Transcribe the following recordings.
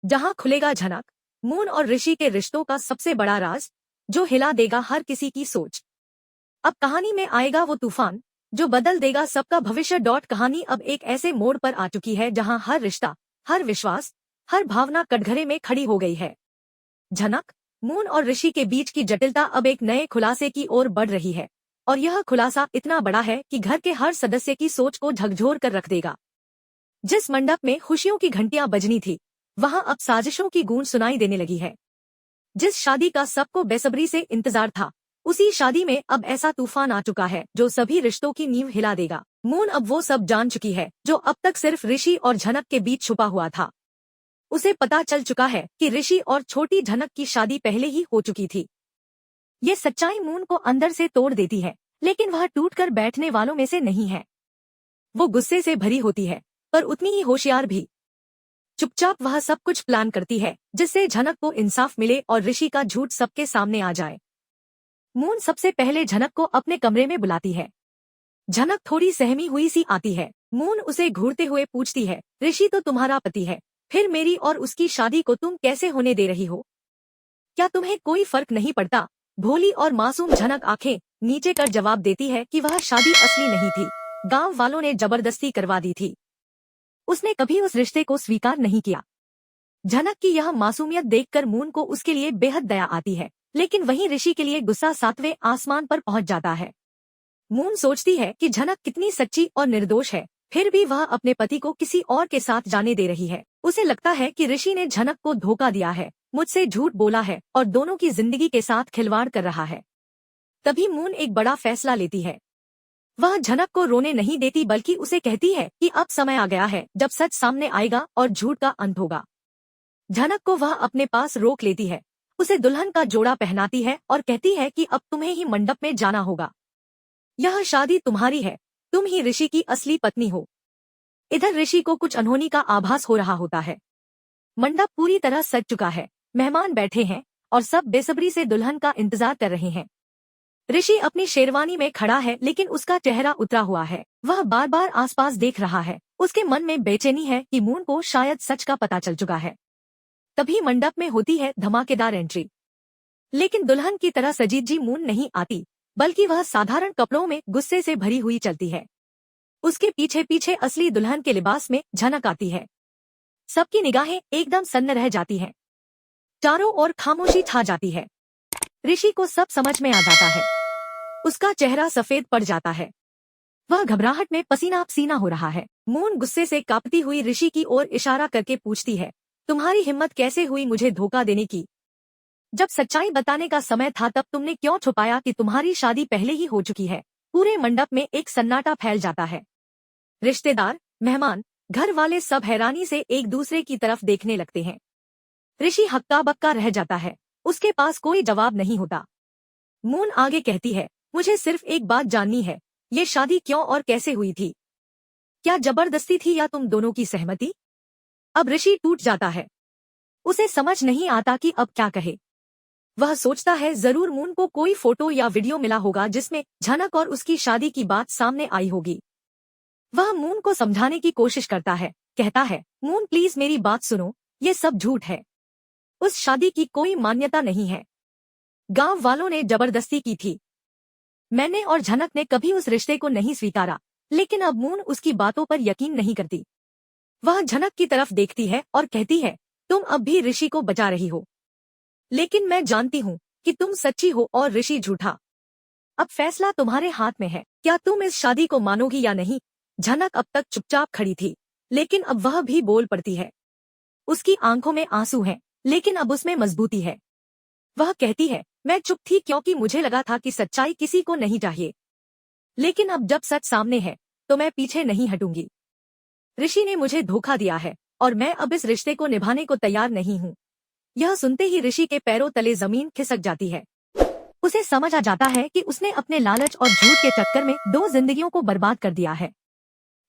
जहां खुलेगा झनक, मून और ऋषि के रिश्तों का सबसे बड़ा राज, जो हिला देगा हर किसी की सोच। अब कहानी में आएगा वो तूफान जो बदल देगा सबका भविष्य। कहानी अब एक ऐसे मोड़ पर आ चुकी है जहां हर रिश्ता, हर विश्वास, हर भावना कटघरे में खड़ी हो गई है। झनक, मून और ऋषि के बीच की जटिलता अब एक नए खुलासे की ओर बढ़ रही है, और यह खुलासा इतना बड़ा है कि घर के हर सदस्य की सोच को झकझोर कर रख देगा। जिस मंडप में खुशियों की घंटियां बजनी थी, वहां अब साजिशों की गूंज सुनाई देने लगी है। जिस शादी का सबको बेसब्री से इंतजार था, उसी शादी में अब ऐसा तूफान आ चुका है जो सभी रिश्तों की नींव हिला देगा। मून अब वो सब जान चुकी है जो अब तक सिर्फ ऋषि और झनक के बीच छुपा हुआ था। उसे पता चल चुका है कि ऋषि और छोटी झनक की शादी पहले ही हो चुकी थी। ये सच्चाई मून को अंदर से तोड़ देती है, लेकिन वह टूटकर बैठने वालों में से नहीं है। वो गुस्से से भरी होती है, पर उतनी ही होशियार भी। चुपचाप वह सब कुछ प्लान करती है जिससे झनक को इंसाफ मिले और ऋषि का झूठ सबके सामने आ जाए। मून सबसे पहले झनक को अपने कमरे में बुलाती है। झनक थोड़ी सहमी हुई सी आती है। मून उसे घूरते हुए पूछती है, ऋषि तो तुम्हारा पति है, फिर मेरी और उसकी शादी को तुम कैसे होने दे रही हो? क्या तुम्हें कोई फर्क नहीं पड़ता? भोली और मासूम झनक आंखें नीचे कर जवाब देती है कि वह शादी असली नहीं थी, गांव वालों ने जबरदस्ती करवा दी थी। उसने कभी उस रिश्ते को स्वीकार नहीं किया। झनक की यह मासूमियत देखकर मून को उसके लिए बेहद दया आती है, लेकिन वहीं ऋषि के लिए गुस्सा 7वें आसमान पर पहुंच जाता है। मून सोचती है कि झनक कितनी सच्ची और निर्दोष है, फिर भी वह अपने पति को किसी और के साथ जाने दे रही है। उसे लगता है कि ऋषि ने झनक को धोखा दिया है, मुझसे झूठ बोला है और दोनों की जिंदगी के साथ खिलवाड़ कर रहा है। तभी मून एक बड़ा फैसला लेती है। वह झनक को रोने नहीं देती, बल्कि उसे कहती है कि अब समय आ गया है जब सच सामने आएगा और झूठ का अंत होगा। झनक को वह अपने पास रोक लेती है, उसे दुल्हन का जोड़ा पहनाती है और कहती है कि अब तुम्हें ही मंडप में जाना होगा। यह शादी तुम्हारी है, तुम ही ऋषि की असली पत्नी हो। इधर ऋषि को कुछ अनहोनी का आभास हो रहा होता है। मंडप पूरी तरह सज चुका है, मेहमान बैठे हैं और सब बेसब्री से दुल्हन का इंतजार कर रहे हैं। ऋषि अपनी शेरवानी में खड़ा है, लेकिन उसका चेहरा उतरा हुआ है। वह बार बार आसपास देख रहा है। उसके मन में बेचैनी है कि मून को शायद सच का पता चल चुका है। तभी मंडप में होती है धमाकेदार एंट्री। लेकिन दुल्हन की तरह सजीजी मून नहीं आती, बल्कि वह साधारण कपड़ों में गुस्से से भरी हुई चलती है। उसके पीछे पीछे असली दुल्हन के लिबास में झनक आती है। सबकी निगाहें एकदम सन्न रह जाती हैं। चारों ओर खामोशी छा जाती है। ऋषि को सब समझ में आ जाता है। उसका चेहरा सफेद पड़ जाता है। वह घबराहट में पसीना पसीना हो रहा है। मून गुस्से से कांपती हुई ऋषि की ओर इशारा करके पूछती है, तुम्हारी हिम्मत कैसे हुई मुझे धोखा देने की? जब सच्चाई बताने का समय था तब तुमने क्यों छुपाया कि तुम्हारी शादी पहले ही हो चुकी है? पूरे मंडप में एक सन्नाटा फैल जाता है। रिश्तेदार, मेहमान, घर वाले सब हैरानी से एक दूसरे की तरफ देखने लगते हैं। ऋषि हक्का बक्का रह जाता है, उसके पास कोई जवाब नहीं होता। मून आगे कहती है, मुझे सिर्फ एक बात जाननी है, ये शादी क्यों और कैसे हुई थी? क्या जबरदस्ती थी या तुम दोनों की सहमति? अब ऋषि टूट जाता है। उसे समझ नहीं आता कि अब क्या कहे। वह सोचता है जरूर मून को कोई फोटो या वीडियो मिला होगा जिसमें झनक और उसकी शादी की बात सामने आई होगी। वह मून को समझाने की कोशिश करता है, कहता है, मून प्लीज मेरी बात सुनो, ये सब झूठ है। उस शादी की कोई मान्यता नहीं है। गांव वालों ने जबरदस्ती की थी। मैंने और झनक ने कभी उस रिश्ते को नहीं स्वीकारा, लेकिन अब मून उसकी बातों पर यकीन नहीं करती। वह झनक की तरफ देखती है और कहती है, तुम अब भी ऋषि को बचा रही हो, लेकिन मैं जानती हूँ कि तुम सच्ची हो और ऋषि झूठा। अब फैसला तुम्हारे हाथ में है, क्या तुम इस शादी को मानोगी या नहीं? झनक अब तक चुपचाप खड़ी थी, लेकिन अब वह भी बोल पड़ती है। उसकी आंखों में आंसू हैं, लेकिन अब उसमें मजबूती है। वह कहती है, मैं चुप थी क्योंकि मुझे लगा था कि सच्चाई किसी को नहीं चाहिए, लेकिन अब जब सच सामने है तो मैं पीछे नहीं हटूंगी। ऋषि ने मुझे धोखा दिया है और मैं अब इस रिश्ते को निभाने को तैयार नहीं हूँ। यह सुनते ही ऋषि के पैरों तले जमीन खिसक जाती है। उसे समझ आ जाता है कि उसने अपने लालच और झूठ के चक्कर में 2 जिंदगियों को बर्बाद कर दिया है।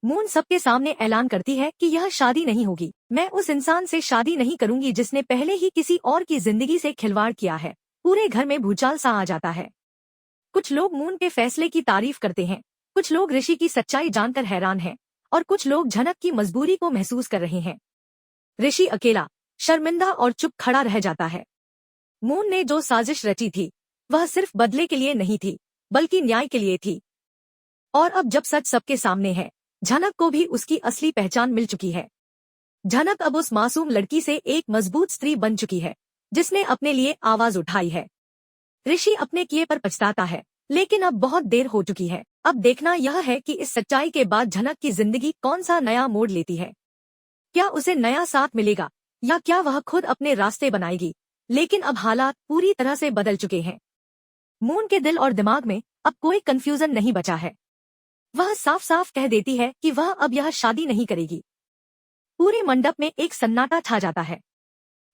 मून सबके सामने ऐलान करती है कि यह शादी नहीं होगी। मैं उस इंसान से शादी नहीं करूंगी जिसने पहले ही किसी और की जिंदगी से खिलवाड़ किया है। पूरे घर में भूचाल सा आ जाता है। कुछ लोग मून के फैसले की तारीफ करते हैं, कुछ लोग ऋषि की सच्चाई जानकर हैरान हैं और कुछ लोग झनक की मजबूरी को महसूस कर रहे हैं। ऋषि अकेला, शर्मिंदा और चुप खड़ा रह जाता है। मून ने जो साजिश रची थी वह सिर्फ बदले के लिए नहीं थी बल्कि न्याय के लिए थी। और अब जब सच सबके सामने है, झनक को भी उसकी असली पहचान मिल चुकी है। झनक अब उस मासूम लड़की से एक मजबूत स्त्री बन चुकी है जिसने अपने लिए आवाज उठाई है। ऋषि अपने किए पर पछताता है, लेकिन अब बहुत देर हो चुकी है। अब देखना यह है कि इस सच्चाई के बाद झनक की जिंदगी कौन सा नया मोड़ लेती है। क्या उसे नया साथ मिलेगा या क्या वह खुद अपने रास्ते बनाएगी। लेकिन अब हालात पूरी तरह से बदल चुके हैं। मून के दिल और दिमाग में अब कोई कंफ्यूजन नहीं बचा है। वह साफ साफ कह देती है कि वह अब यह शादी नहीं करेगी। पूरे मंडप में एक सन्नाटा छा जाता है।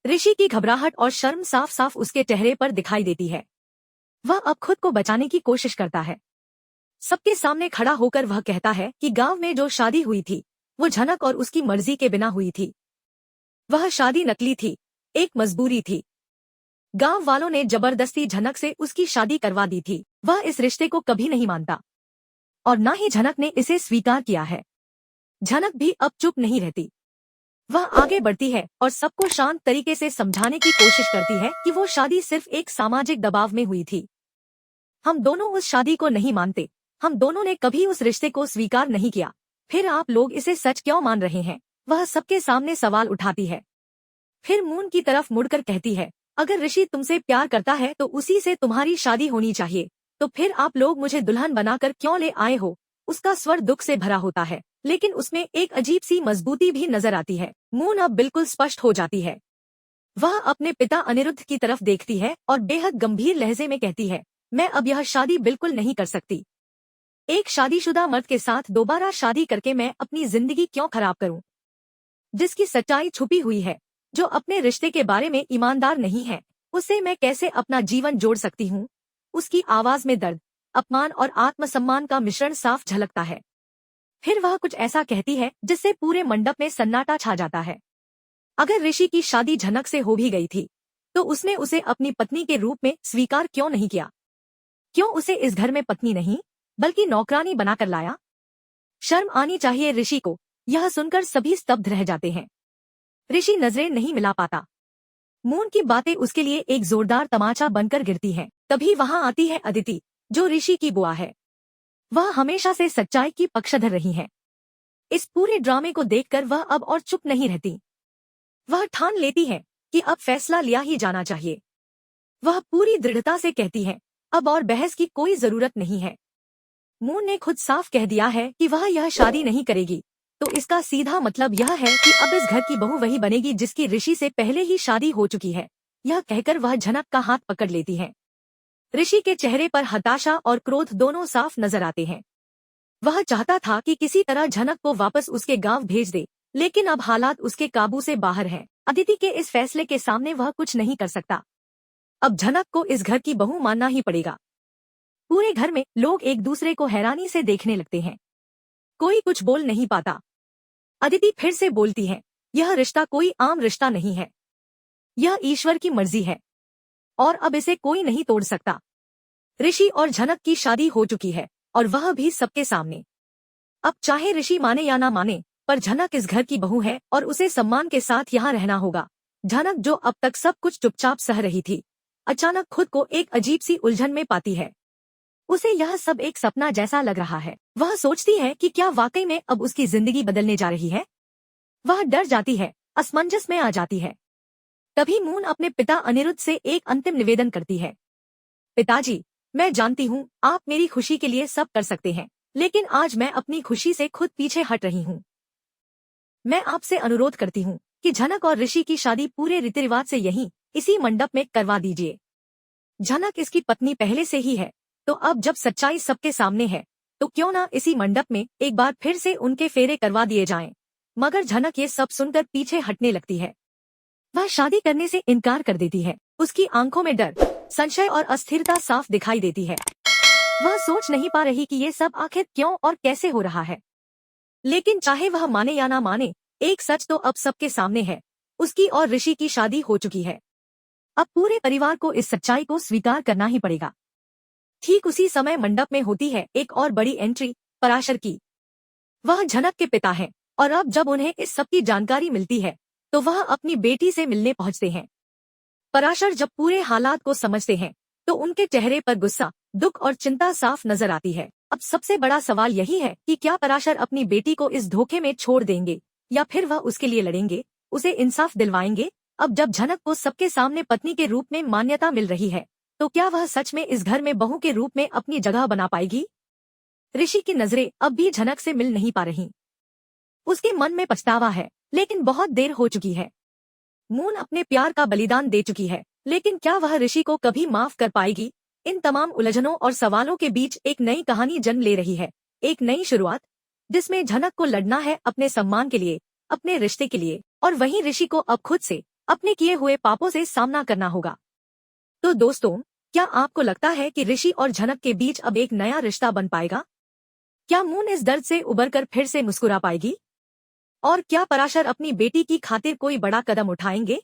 ऋषि की घबराहट और शर्म साफ साफ उसके चेहरे पर दिखाई देती है। वह अब खुद को बचाने की कोशिश करता है। सबके सामने खड़ा होकर वह कहता है कि गांव में जो शादी हुई थी वो झनक और उसकी मर्जी के बिना हुई थी। वह शादी नकली थी, एक मजबूरी थी। गांव वालों ने जबरदस्ती झनक से उसकी शादी करवा दी थी। वह इस रिश्ते को कभी नहीं मानता और न ही झनक ने इसे स्वीकार किया है। झनक भी अब चुप नहीं रहती। वह आगे बढ़ती है और सबको शांत तरीके से समझाने की कोशिश करती है कि वो शादी सिर्फ एक सामाजिक दबाव में हुई थी। हम दोनों उस शादी को नहीं मानते। हम दोनों ने कभी उस रिश्ते को स्वीकार नहीं किया। फिर आप लोग इसे सच क्यों मान रहे हैं। वह सबके सामने सवाल उठाती है। फिर मून की तरफ मुड़कर कहती है, अगर ऋषि तुमसे प्यार करता है तो उसी से तुम्हारी शादी होनी चाहिए। तो फिर आप लोग मुझे दुल्हन बनाकर क्यों ले आए हो। उसका स्वर दुख से भरा होता है, लेकिन उसमें एक अजीब सी मजबूती भी नजर आती है। मून अब बिल्कुल स्पष्ट हो जाती है। वह अपने पिता अनिरुद्ध की तरफ देखती है और बेहद गंभीर लहजे में कहती है, मैं अब यह शादी बिल्कुल नहीं कर सकती। एक शादीशुदा मर्द के साथ दोबारा शादी करके मैं अपनी जिंदगी क्यों खराब करूं। जिसकी सच्चाई छुपी हुई है, जो अपने रिश्ते के बारे में ईमानदार नहीं है, उससे मैं कैसे अपना जीवन जोड़ सकती हूँ। उसकी आवाज में दर्द, अपमान और आत्मसम्मान का मिश्रण साफ झलकता है। फिर वह कुछ ऐसा कहती है जिससे पूरे मंडप में सन्नाटा छा जाता है। अगर ऋषि की शादी झनक से हो भी गई थी तो उसने उसे अपनी पत्नी के रूप में स्वीकार क्यों नहीं किया। क्यों उसे इस घर में पत्नी नहीं बल्कि नौकरानी बनाकर लाया। शर्म आनी चाहिए ऋषि को। यह सुनकर सभी स्तब्ध रह जाते हैं। ऋषि नजरें नहीं मिला पाता। मून की बातें उसके लिए एक जोरदार तमाचा बनकर गिरती हैं। तभी वहां आती है अदिति, जो ऋषि की बुआ है। वह हमेशा से सच्चाई की पक्षधर रही है। इस पूरे ड्रामे को देखकर वह अब और चुप नहीं रहती। वह ठान लेती है कि अब फैसला लिया ही जाना चाहिए। वह पूरी दृढ़ता से कहती है, अब और बहस की कोई जरूरत नहीं है। मून ने खुद साफ कह दिया है कि वह यह शादी नहीं करेगी, तो इसका सीधा मतलब यह है कि अब इस घर की बहू वही बनेगी जिसकी ऋषि से पहले ही शादी हो चुकी है। यह कहकर वह झनक का हाथ पकड़ लेती है। ऋषि के चेहरे पर हताशा और क्रोध दोनों साफ नजर आते हैं। वह चाहता था कि किसी तरह झनक को वापस उसके गांव भेज दे, लेकिन अब हालात उसके काबू से बाहर हैं। अदिति के इस फैसले के सामने वह कुछ नहीं कर सकता। अब झनक को इस घर की बहू मानना ही पड़ेगा। पूरे घर में लोग एक दूसरे को हैरानी से देखने लगते हैं। कोई कुछ बोल नहीं पाता। अदिति फिर से बोलती है, यह रिश्ता कोई आम रिश्ता नहीं है। यह ईश्वर की मर्जी है और अब इसे कोई नहीं तोड़ सकता। ऋषि और झनक की शादी हो चुकी है और वह भी सबके सामने। अब चाहे ऋषि माने या ना माने, पर झनक इस घर की बहू है और उसे सम्मान के साथ यहाँ रहना होगा। झनक जो अब तक सब कुछ चुपचाप सह रही थी, अचानक खुद को एक अजीब सी उलझन में पाती है। उसे यह सब एक सपना जैसा लग रहा है। वह सोचती है कि क्या वाकई में अब उसकी जिंदगी बदलने जा रही है। वह डर जाती है, असमंजस में आ जाती है। तभी मून अपने पिता अनिरुद्ध से एक अंतिम निवेदन करती है। पिताजी, मैं जानती हूँ आप मेरी खुशी के लिए सब कर सकते हैं, लेकिन आज मैं अपनी खुशी से खुद पीछे हट रही हूँ। मैं आपसे अनुरोध करती हूँ कि झनक और ऋषि की शादी पूरे रीति रिवाज से यहीं इसी मंडप में करवा दीजिए। झनक इसकी पत्नी पहले से ही है, तो अब जब सच्चाई सबके सामने है तो क्यों ना इसी मंडप में एक बार फिर से उनके फेरे करवा दिए जाएं। मगर झनक ये सब सुनकर पीछे हटने लगती है। वह शादी करने से इनकार कर देती है। उसकी आंखों में डर, संशय और अस्थिरता साफ दिखाई देती है। वह सोच नहीं पा रही कि ये सब आखिर क्यों और कैसे हो रहा है। लेकिन चाहे वह माने या ना माने, एक सच तो अब सबके सामने है। उसकी और ऋषि की शादी हो चुकी है। अब पूरे परिवार को इस सच्चाई को स्वीकार करना ही पड़ेगा। ठीक उसी समय मंडप में होती है एक और बड़ी एंट्री, पराशर की। वह झनक के पिता हैं और अब जब उन्हें इस सब की जानकारी मिलती है तो वह अपनी बेटी से मिलने पहुंचते हैं। पराशर जब पूरे हालात को समझते हैं तो उनके चेहरे पर गुस्सा, दुख और चिंता साफ नजर आती है। अब सबसे बड़ा सवाल यही है कि क्या पराशर अपनी बेटी को इस धोखे में छोड़ देंगे या फिर वह उसके लिए लड़ेंगे, उसे इंसाफ दिलवाएंगे। अब जब झनक को सबके सामने पत्नी के रूप में मान्यता मिल रही है तो क्या वह सच में इस घर में बहू के रूप में अपनी जगह बना पाएगी? ऋषि की नजरें अब भी झनक से मिल नहीं पा रही। उसके मन में पछतावा है, लेकिन बहुत देर हो चुकी है। मून अपने प्यार का बलिदान दे चुकी है, लेकिन क्या वह ऋषि को कभी माफ कर पाएगी? इन तमाम उलझनों और सवालों के बीच एक नई कहानी जन्म ले रही है, एक नई शुरुआत, जिसमें झनक को लड़ना है अपने सम्मान के लिए, अपने रिश्ते के लिए, और वहीं ऋषि को अब खुद से अपने किए हुए पापों से सामना करना होगा। तो दोस्तों, क्या आपको लगता है कि ऋषि और झनक के बीच अब एक नया रिश्ता बन पाएगा? क्या मून इस दर्द से उबरकर फिर से मुस्कुरा पाएगी? और क्या पराशर अपनी बेटी की खातिर कोई बड़ा कदम उठाएंगे?